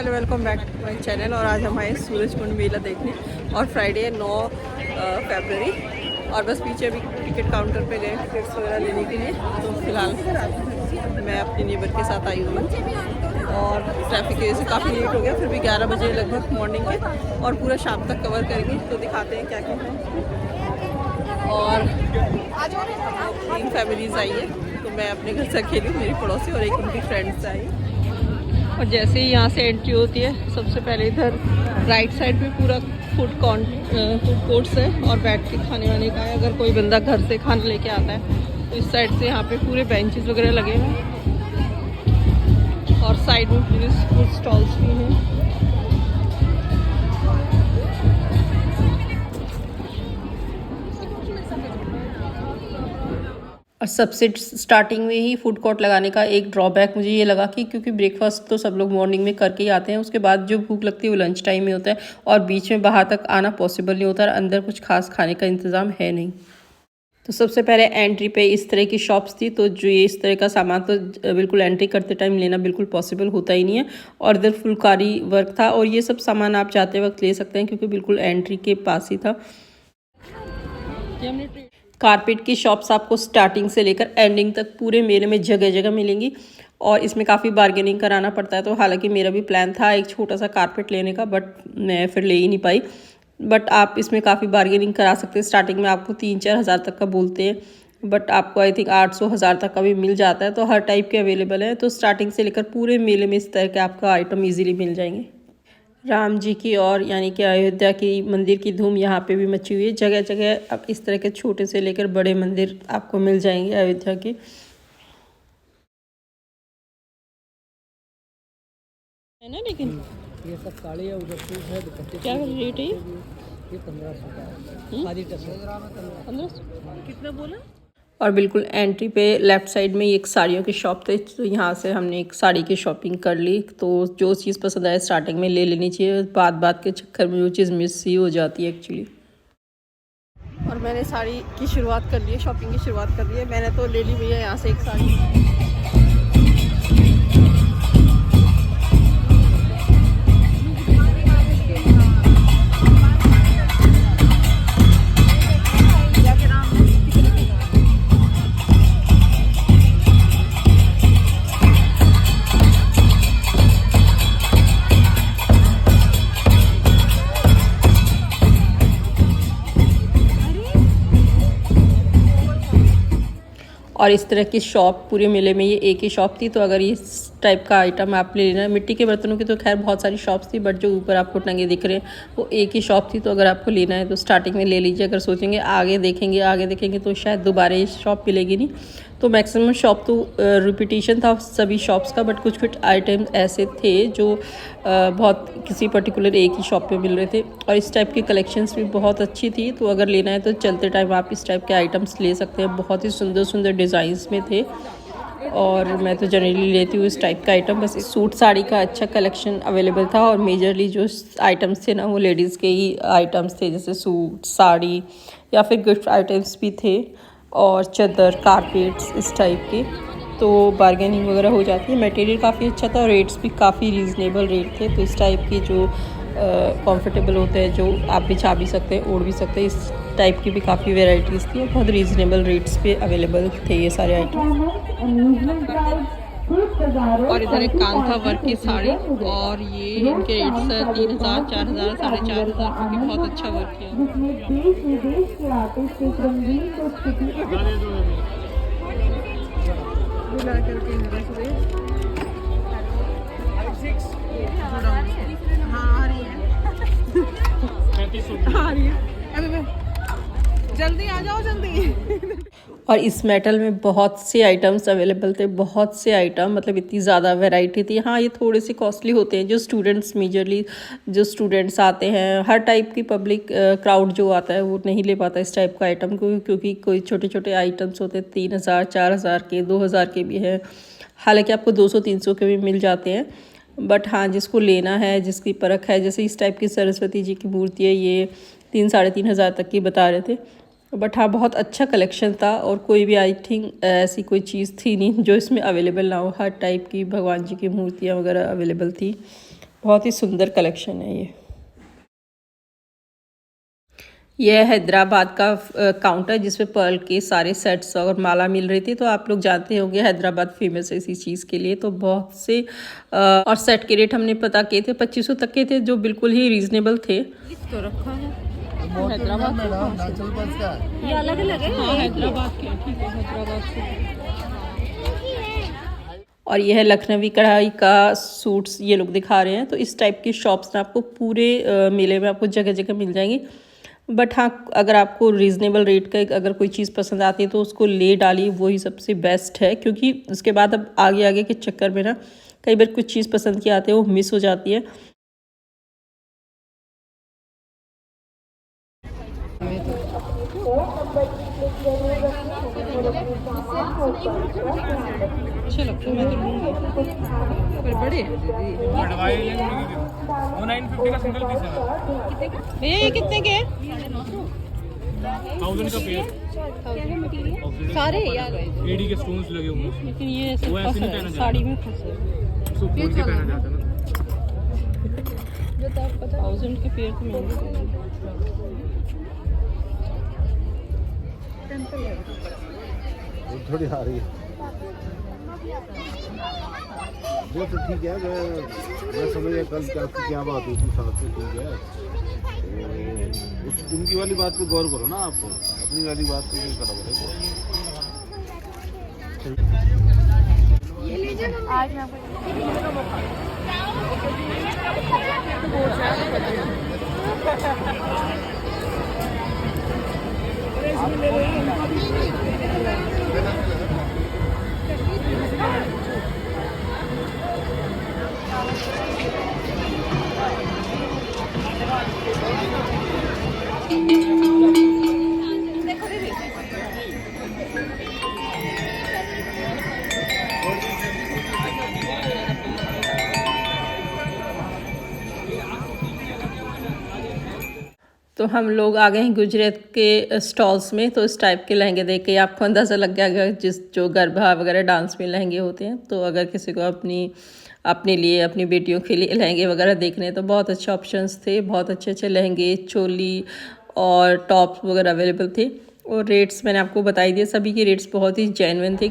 Hello welcome back to my channel. और आज हम आए सूरज कुंड मेला देखने और फ्राइडे है 9 फरवरी। और बस पीछे अभी टिकट काउंटर पे गए टिकट्स वगैरह लेने के लिए। तो फिलहाल मैं अपनी नेबर के साथ आई हूँ और ट्रैफिक की वजह से काफ़ी लेट हो गया। फिर भी 11 बजे लगभग मॉर्निंग के और पूरा शाम तक कवर करेंगे तो दिखाते हैं क्या क्या है। और 3 फैमिलीज़ आई है तो मैं अपने घर से अकेली हूँ, मेरी पड़ोसी और एक उनकी फ्रेंड्स आई। और जैसे ही यहाँ से एंट्री होती है सबसे पहले इधर राइट साइड पे पूरा फूड कोर्ट्स है और बैठ के खाने वाने का है। अगर कोई बंदा घर से खाना लेके आता है तो इस साइड से यहाँ पे पूरे बेंचेस वगैरह लगे हैं और साइड में पूरे फूड स्टॉल्स भी हैं। और सबसे स्टार्टिंग में ही फूड कोर्ट लगाने का एक ड्रॉबैक मुझे ये लगा कि क्योंकि ब्रेकफास्ट तो सब लोग मॉर्निंग में करके ही आते हैं, उसके बाद जो भूख लगती है वो लंच टाइम में होता है और बीच में बाहर तक आना पॉसिबल नहीं होता और अंदर कुछ खास खाने का इंतज़ाम है नहीं। तो सबसे पहले एंट्री पे इस तरह की शॉप्स थी, तो जो ये इस तरह का सामान तो बिल्कुल एंट्री करते टाइम लेना बिल्कुल पॉसिबल होता ही नहीं है। और इधर फुलकारी वर्क था और ये सब सामान आप जाते वक्त ले सकते हैं क्योंकि बिल्कुल एंट्री के पास ही था। कारपेट की शॉप्स आपको स्टार्टिंग से लेकर एंडिंग तक पूरे मेले में जगह जगह मिलेंगी और इसमें काफ़ी बार्गेनिंग कराना पड़ता है। तो हालांकि मेरा भी प्लान था एक छोटा सा कारपेट लेने का, बट मैं फिर ले ही नहीं पाई। बट आप इसमें काफ़ी बार्गेनिंग करा सकते हैं। स्टार्टिंग में आपको 3-4 हज़ार तक का बोलते हैं, बट आपको आई थिंक 800-1000 तक का भी मिल जाता है। तो हर टाइप के अवेलेबल है। तो स्टार्टिंग से लेकर पूरे मेले में इस तरह के आपका आइटम ईजिली मिल जाएंगे। राम जी की और यानी कि अयोध्या की मंदिर की धूम यहाँ पे भी मची हुई है। जगह जगह अब इस तरह के छोटे से लेकर बड़े मंदिर आपको मिल जाएंगे अयोध्या के। है ना, लेकिन ये सब साड़ी है, उधर सूट है, दुपट्टे क्या रेट है ये 1500 का खादी टसर 1500 कितना बोला। और बिल्कुल एंट्री पे लेफ़्ट साइड में एक साड़ियों की शॉप थी, तो यहाँ से हमने एक साड़ी की शॉपिंग कर ली। तो जो चीज़ पसंद आए स्टार्टिंग में ले लेनी चाहिए, बात के चक्कर में वो चीज़ मिस ही हो जाती है एक्चुअली। और मैंने साड़ी की शुरुआत कर ली है, शॉपिंग की शुरुआत कर ली है। मैंने तो ले ली भैया यहाँ से एक साड़ी। और इस तरह की शॉप पूरे मेले में ये एक ही शॉप थी। तो अगर इस टाइप का आइटम आप ले लेना, मिट्टी के बर्तनों की तो खैर बहुत सारी शॉप्स थी, बट जो ऊपर आपको टंगे दिख रहे हैं वो एक ही शॉप थी। तो अगर आपको लेना है तो स्टार्टिंग में ले लीजिए। अगर सोचेंगे आगे देखेंगे तो शायद दोबारा ये शॉप मिलेगी नहीं। तो मैक्सिमम शॉप तो रिपीटिशन था सभी शॉप्स का, बट कुछ आइटम ऐसे थे जो बहुत किसी पर्टिकुलर एक ही शॉप पे मिल रहे थे। और इस टाइप की कलेक्शंस भी बहुत अच्छी थी। तो अगर लेना है तो चलते टाइम आप इस टाइप के आइटम्स ले सकते हैं। बहुत ही सुंदर सुंदर डिज़ाइंस में थे और मैं तो जनरली लेती हूँ इस टाइप का आइटम। बस सूट साड़ी का अच्छा कलेक्शन अवेलेबल था और मेजरली जो आइटम्स थे ना वो लेडीज़ के ही आइटम्स थे, जैसे सूट साड़ी या फिर गिफ्ट आइटम्स भी थे और चादर कारपेट्स इस टाइप के। तो बार्गेनिंग वगैरह हो जाती है। मटेरियल काफ़ी अच्छा था और रेट्स भी काफ़ी रीज़नेबल रेट थे। तो इस टाइप की जो कंफर्टेबल होते हैं, जो आप बिछा भी सकते हैं ओढ़ भी सकते हैं, इस टाइप की भी काफ़ी वेराइटीज़ थी और बहुत रीज़नेबल रेट्स पे अवेलेबल थे ये सारे आइटम। और इधर एक कांथा वर्क की साड़ी और ये इनके रेट्स 3000, 4000, 4500, क्योंकि बहुत अच्छा वर्क किया। जल्दी आ जाओ जल्दी। और इस मेटल में बहुत से आइटम्स अवेलेबल थे, बहुत से आइटम, मतलब इतनी ज़्यादा वैरायटी थी। हाँ, ये थोड़े से कॉस्टली होते हैं। जो स्टूडेंट्स मेजरली जो स्टूडेंट्स आते हैं, हर टाइप की पब्लिक क्राउड जो आता है वो नहीं ले पाता इस टाइप का आइटम को, क्योंकि कोई छोटे छोटे आइटम्स होते हैं 3000, 4000 के, 2000 के भी हैं। हालांकि आपको 200-300 के भी मिल जाते हैं। बट हाँ, जिसको लेना है, जिसकी परख है, जैसे इस टाइप की सरस्वती जी की मूर्ति है, ये 3-3.5 हज़ार तक की बता रहे थे। बट हाँ, बहुत अच्छा कलेक्शन था और कोई भी आई थिंक ऐसी कोई चीज़ थी नहीं जो इसमें अवेलेबल ना हो। हर टाइप की भगवान जी की मूर्तियाँ वगैरह अवेलेबल थी। बहुत ही सुंदर कलेक्शन है ये। यह हैदराबाद का काउंटर जिसपे पर्ल के सारे सेट्स और माला मिल रही थी। तो आप लोग जानते होंगे हैदराबाद फेमस है इसी चीज़ के लिए। तो बहुत से और सेट के रेट हमने पता किए थे 2500 तक के थे, जो बिल्कुल ही रीजनेबल थे। तो रखा है हैदराबाद का, ये अलग अलग है। हाँ, हैदराबाद के, ठीक है, हैदराबाद से। और यह है लखनवी कढ़ाई का सूट्स ये लोग दिखा रहे हैं। तो इस टाइप की शॉप्स ना आपको पूरे मेले में आपको जगह जगह मिल जाएंगी। बट हाँ, अगर आपको रीज़नेबल रेट का अगर कोई चीज़ पसंद आती है तो उसको ले डालिए, वही सबसे बेस्ट है। क्योंकि उसके बाद अब आगे आगे के चक्कर में ना कई बार कुछ चीज़ पसंद की आती है वो मिस हो जाती है। अच्छे लगते हैं, मैं तो लूँगी, पर बड़े हैं दीदी। वो 950 का सिंगल पीस है भैया, ये कितने के हैं? 1000 का पेयर। सारे यार एडी के स्टोन्स लगे हुए हैं। लेकिन ये वो ऐसे नहीं पहना जाता। साड़ी में फंसे उसको खोल के पहना जाता है ना। 1000 के पेयर तो महंगे। थोड़ी आ रही है वो तो ठीक है। मैं समझ गया कल क्या बात हुई थी साथ से, ठीक है। तो उनकी वाली बात पे गौर करो ना, आप अपनी वाली बात पे नहीं करो। आज मैं तो हम लोग आ गए हैं गुजरात के स्टॉल्स में। तो इस टाइप के लहंगे देख के आपको अंदाज़ा लग गया जो गरबा वगैरह डांस में लहंगे होते हैं। तो अगर किसी को अपने लिए अपनी बेटियों के लिए लहंगे वगैरह देखने हैं तो बहुत अच्छे ऑप्शंस थे। बहुत अच्छे अच्छे लहंगे, चोली और टॉप्स वगैरह अवेलेबल थे। और रेट्स मैंने आपको बताई दिए, सभी के रेट्स बहुत ही जेन्युइन थे।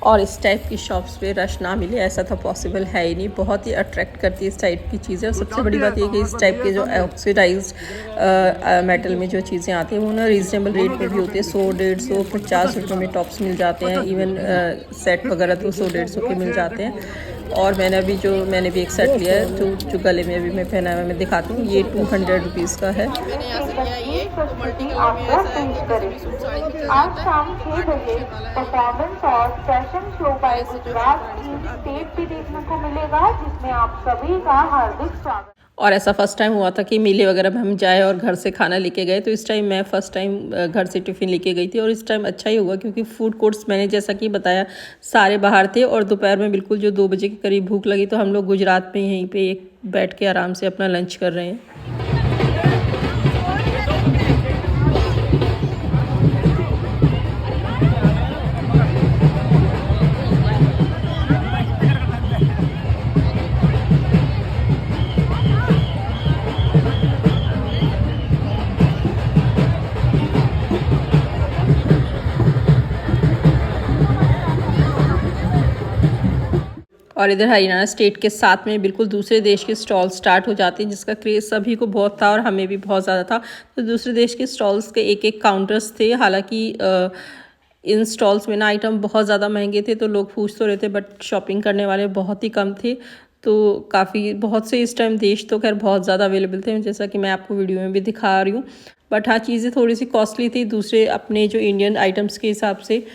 और इस टाइप की शॉप्स पे रश ना मिले ऐसा तो पॉसिबल है ही नहीं। बहुत ही अट्रैक्ट करती है इस टाइप की चीज़ें। और सबसे बड़ी बात ये कि इस टाइप के जो ऑक्सीडाइज्ड मेटल में जो चीज़ें आती हैं वो ना रीज़नेबल रेट पे भी होती है। 100, 150, 50 रुपये में टॉप्स मिल जाते हैं। इवन सेट वगैरह तो 100, 150 के मिल जाते हैं। और मैंने भी एक सेट लिया है जो गले में अभी मैं पहना हुआ, मैं दिखाती हूँ। ये 200 रुपीज़ का है। आज शाम 6 बजे परफॉर्मेंस और फैशन शो बाय गुजरात की स्टेज भी देखने को मिलेगा, जिसमें आप सभी का हार्दिक स्वागत। और ऐसा फर्स्ट टाइम हुआ था कि मेले वगैरह में हम जाए और घर से खाना लेके गए। तो इस टाइम मैं फ़र्स्ट टाइम घर से टिफ़िन लेके गई थी। और इस टाइम अच्छा ही हुआ क्योंकि फूड कोर्ट्स मैंने जैसा कि बताया सारे बाहर थे। और दोपहर में बिल्कुल जो 2 बजे के करीब भूख लगी तो हम लोग गुजरात में यहीं पे बैठ के आराम से अपना लंच कर रहे हैं। और इधर हरियाणा स्टेट के साथ में बिल्कुल दूसरे देश के स्टॉल स्टार्ट हो जाते हैं, जिसका क्रेज़ सभी को बहुत था और हमें भी बहुत ज़्यादा था। तो दूसरे देश के स्टॉल्स के एक एक काउंटर्स थे। हालांकि इन स्टॉल्स में ना आइटम बहुत ज़्यादा महंगे थे तो लोग पूछ तो रहे थे, बट शॉपिंग करने वाले बहुत ही कम थे। तो बहुत से इस टाइम देश तो खैर बहुत ज़्यादा अवेलेबल थे, जैसा कि मैं आपको वीडियो में भी दिखा रही हूँ। बट हाँ, चीज़ें थोड़ी सी कॉस्टली थी दूसरे अपने जो इंडियन आइटम्स के हिसाब से।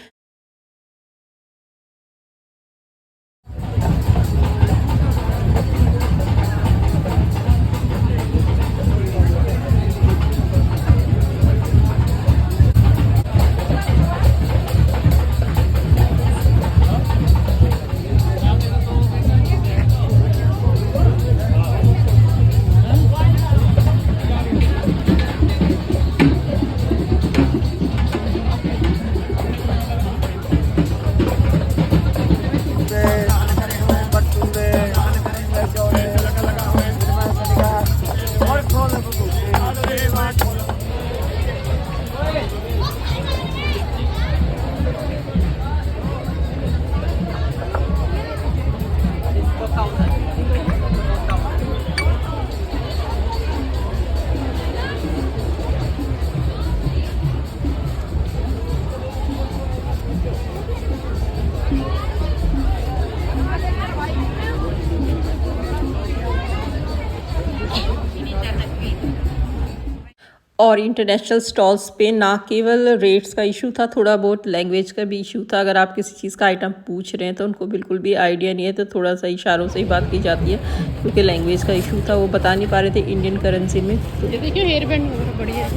और इंटरनेशनल स्टॉल्स पे ना केवल रेट्स का इशू था, थोड़ा बहुत लैंग्वेज का भी इशू था। अगर आप किसी चीज़ का आइटम पूछ रहे हैं तो उनको बिल्कुल भी आइडिया नहीं है, तो थोड़ा सा इशारों से ही बात की जाती है, क्योंकि लैंग्वेज का इशू था, वो बता नहीं पा रहे थे इंडियन करेंसी में। तो ये देखिए हेयर बैंड वगैरह बढ़िया है।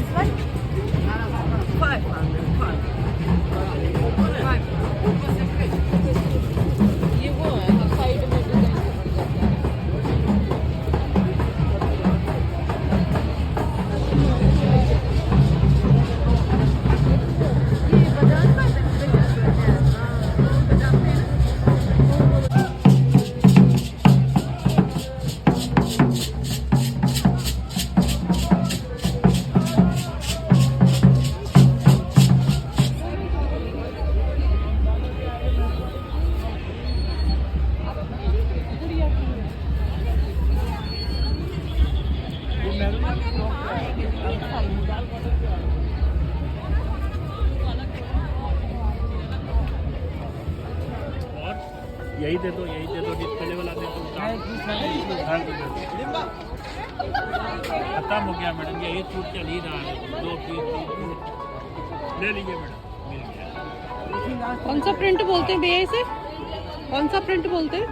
ये वो है साइड में यही दे दो डिस्प्ले वाला दे दो। खत्म हो गया मैडम, यही सूट चल ही रहा है, 2 पीस ले लीजिए मैडम, मिल गया। कौन सा प्रिंट बोलते हैं भैया इसे? कौन सा प्रिंट बोलते हैं?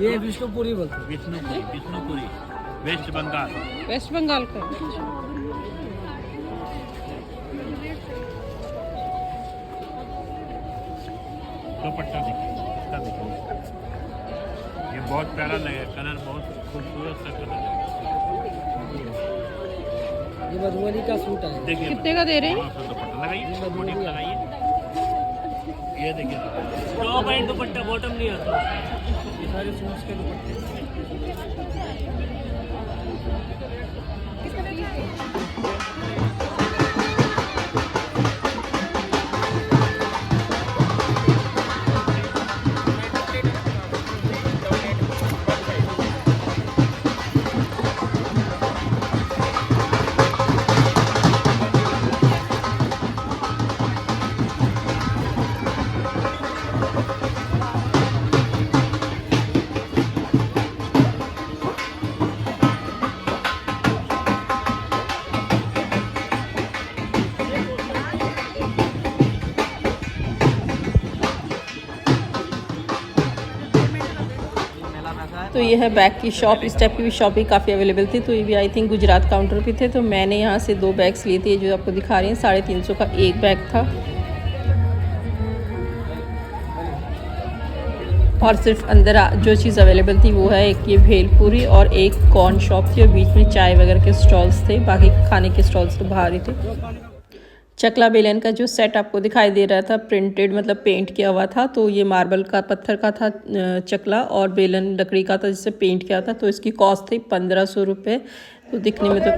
ये विष्णुपुरी बोलते हैं। विष्णुपुरी वेस्ट बंगाल। वेस्ट बंगाल का। दुपट्टा देखिए, ये बहुत प्यारा लगे, कलर बहुत खूबसूरत सा कलर है। ये मधुबनी का सूट है। देखिए कितने का दे रहे हैं? दुपट्टा लगाइए, बॉडी पे लगाइए, ये देखिए टॉप एंड दुपट्टा, बॉटम नहीं आता। ये सारे सूट्स के दुपट्टे। तो ये है बैग की शॉप। इस टाइप की भी शॉप भी काफ़ी अवेलेबल थी, तो ये भी आई थिंक गुजरात काउंटर पे थे। तो मैंने यहाँ से 2 बैग्स लिए थे, जो आपको दिखा रही हैं। 350 का एक बैग था, और सिर्फ अंदर जो चीज़ अवेलेबल थी वो है एक ये भेलपूरी और एक कॉर्न शॉप थी, और बीच में चाय वगैरह के स्टॉल्स थे। बाकी खाने के स्टॉल्स तो बाहर ही थे। चकला बेलन का जो सेट आपको दिखाई दे रहा था, प्रिंटेड मतलब पेंट किया हुआ था, तो ये मार्बल का पत्थर का था चकला, और बेलन लकड़ी का था जिससे पेंट किया था। तो इसकी कॉस्ट थी 1500 रुपये। तो दिखने में तो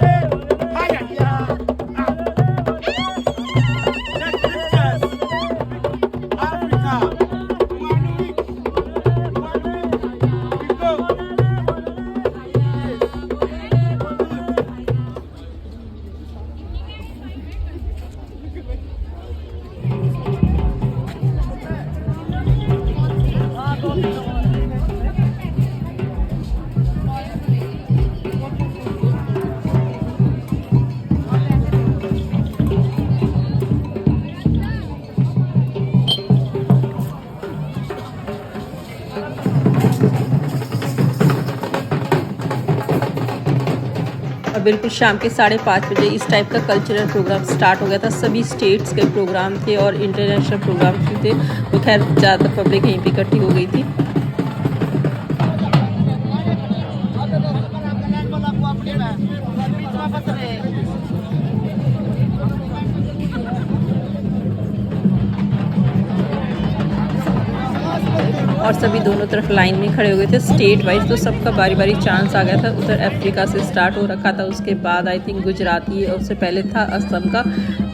और बिल्कुल शाम के 5:30 बजे इस टाइप का कल्चरल प्रोग्राम स्टार्ट हो गया था। सभी स्टेट्स के प्रोग्राम थे और इंटरनेशनल प्रोग्राम भी थे। तो खैर ज़्यादातर पब्लिक यहीं पे इकट्ठी हो गई थी। और सभी दोनों तरफ लाइन में खड़े हो गए थे स्टेट वाइज। तो सबका बारी बारी चांस आ गया था। उधर अफ्रीका से स्टार्ट हो रखा था, उसके बाद आई थिंक गुजराती, और उससे पहले था असम का।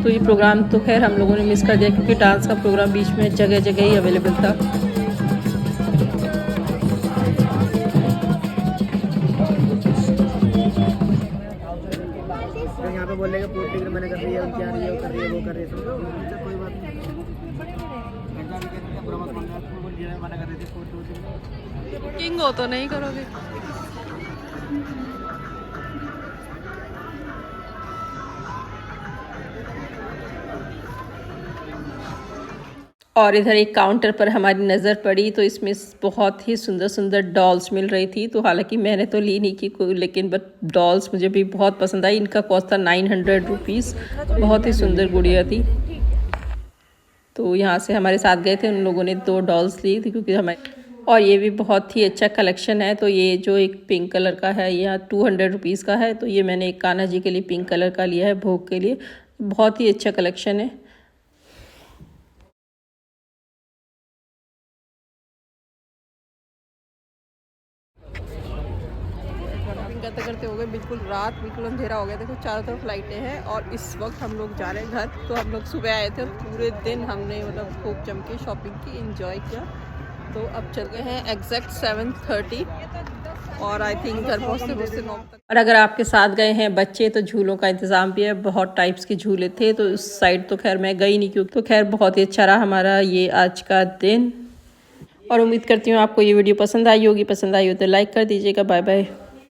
तो ये प्रोग्राम तो खैर हम लोगों ने मिस कर दिया, क्योंकि डांस का प्रोग्राम बीच में जगह जगह ही अवेलेबल था। यहाँ पे बोलेगा पूरी टिकट मैंने कर रही है, क्या रही है, वो कर रही है, वो कर रही है, कोई बात नहीं। बुकिंग हो तो नहीं करोगे? और इधर एक काउंटर पर हमारी नज़र पड़ी तो इसमें बहुत ही सुंदर सुंदर डॉल्स मिल रही थी। तो हालांकि मैंने तो ली नहीं की कोई, लेकिन बट डॉल्स मुझे भी बहुत पसंद आई। इनका कॉस्ट था 900 रुपीज़। बहुत ही सुंदर गुड़िया थी। तो यहाँ से हमारे साथ गए थे उन लोगों ने 2 डॉल्स ली थी क्योंकि हमारे, और ये भी बहुत ही अच्छा कलेक्शन है। तो ये जो एक पिंक कलर का है यह 200 रुपीज़ का है। तो ये मैंने एक कान्हा जी के लिए पिंक कलर का लिया है भोग के लिए। बहुत ही अच्छा कलेक्शन है। करते करते हो गए बिल्कुल रात, बिल्कुल अंधेरा हो गया। देखो चारों तरफ लाइटें हैं और इस वक्त हम लोग जा रहे हैं घर। तो हम लोग सुबह आए थे और पूरे दिन हमने मतलब खूब जम के शॉपिंग की, एंजॉय किया। तो अब चल गए हैं एग्जैक्ट 7:30 और आई थिंक घर पहुँचते 9 तक। और अगर आपके साथ गए हैं बच्चे तो झूलों का इंतज़ाम भी है। बहुत टाइप्स के झूले थे तो उस साइड तो खैर मैं गई नहीं क्योंकि, तो खैर बहुत ही अच्छा रहा हमारा ये आज का दिन। और उम्मीद करती हूँ आपको ये वीडियो पसंद आई होगी। पसंद आई हो तो लाइक कर दीजिएगा। Bye bye.